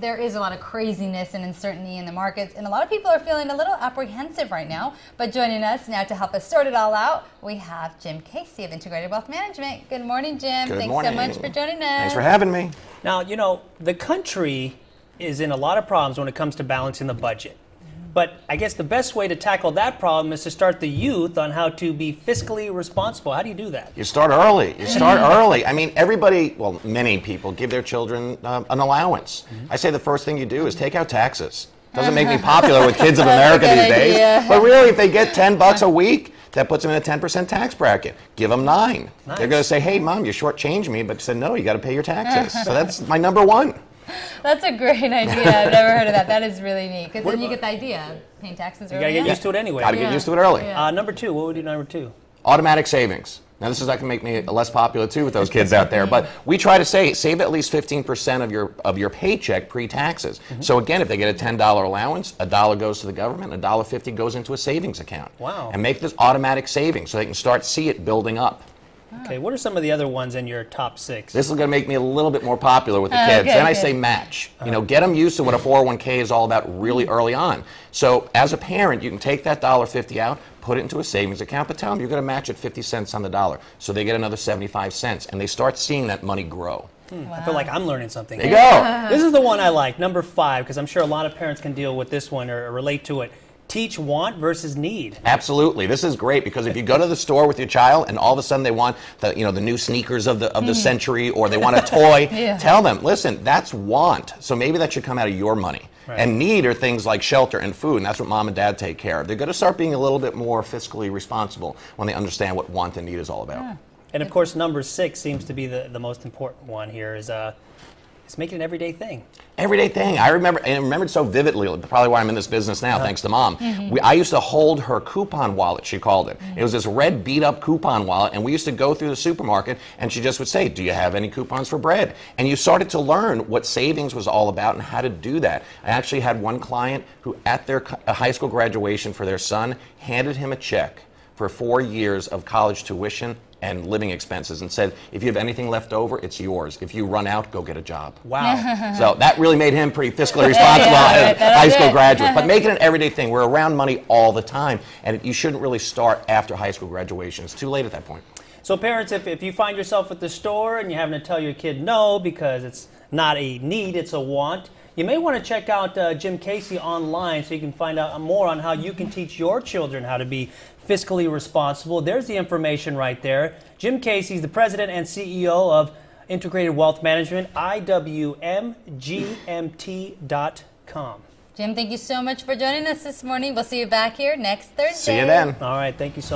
there is a lot of craziness and uncertainty in the markets, and a lot of people are feeling a little apprehensive right now. But joining us now to help us sort it all out, we have Jim Casey of Integrated Wealth Management. Good morning, Jim. Good Thanks morning. so much for joining us. Thanks for having me. Now, you know, the country is in a lot of problems when it comes to balancing the budget. But I guess the best way to tackle that problem is to start the youth on how to be fiscally responsible. How do you do that? You start early. You start early. I mean, everybody, well, many people give their children an allowance. I say the first thing you do is take out taxes. Doesn't make me popular with kids of America these days. But really, if they get $10 a week, that puts them in a 10% tax bracket. Give them 9. Nice. They're going to say, hey, Mom, you shortchanged me. But you said, no, you got to pay your taxes. So that's my number one. That's a great idea. I've never heard of that. That is really neat. Because then you get the idea of paying taxes early. You got to get used to it anyway. Got to get used to it early. Number 2, what would you do number 2? Automatic savings. Now this is not going to make me less popular too with those kids out there, but we try to save at least 15% of your paycheck pre-taxes. So again, if they get a $10 allowance, $1 goes to the government, $1.50 goes into a savings account. Wow. And make this automatic savings so they can start see it building up. Okay, what are some of the other ones in your top 6? This is going to make me a little bit more popular with the kids. Then I say match. You know, get them used to what a 401k is all about really early on. So as a parent, you can take that $1.50 out, put it into a savings account, but tell them you're going to match it 50 cents on the dollar. So they get another 75 cents, and they start seeing that money grow. Wow. I feel like I'm learning something. There you go. This is the one I like, number 5, because I'm sure a lot of parents can deal with this one or relate to it. Teach want versus need. Absolutely. This is great because if you go to the store with your child and all of a sudden they want the new sneakers of the century, or they want a toy, tell them, listen, that's want. So maybe that should come out of your money. Right. And need are things like shelter and food, and that's what mom and dad take care of. They're going to start being a little bit more fiscally responsible when they understand what want and need is all about. And of course, number 6 seems to be the most important one here is it's making an everyday thing. Everyday thing. I remember it so vividly, probably why I'm in this business now, thanks to Mom. I used to hold her coupon wallet, she called it. It was this red beat-up coupon wallet, and we used to go through the supermarket, and she just would say, do you have any coupons for bread? And you started to learn what savings was all about and how to do that. I actually had one client who, at their high school graduation for their son, handed him a check for 4 years of college tuition and living expenses, and said, if you have anything left over, it's yours. If you run out, go get a job. Wow. So that really made him pretty fiscally responsible as a high school graduate. But make it an everyday thing. We're around money all the time, and you shouldn't really start after high school graduation. It's too late at that point. So parents, if you find yourself at the store and you're having to tell your kid no because it's not a need, it's a want, you may want to check out Jim Casey online so you can find out more on how you can teach your children how to be fiscally responsible. There's the information right there. Jim Casey is the president and CEO of Integrated Wealth Management, IWMGMT.com. Jim, thank you so much for joining us this morning. We'll see you back here next Thursday. See you then. All right, thank you so much.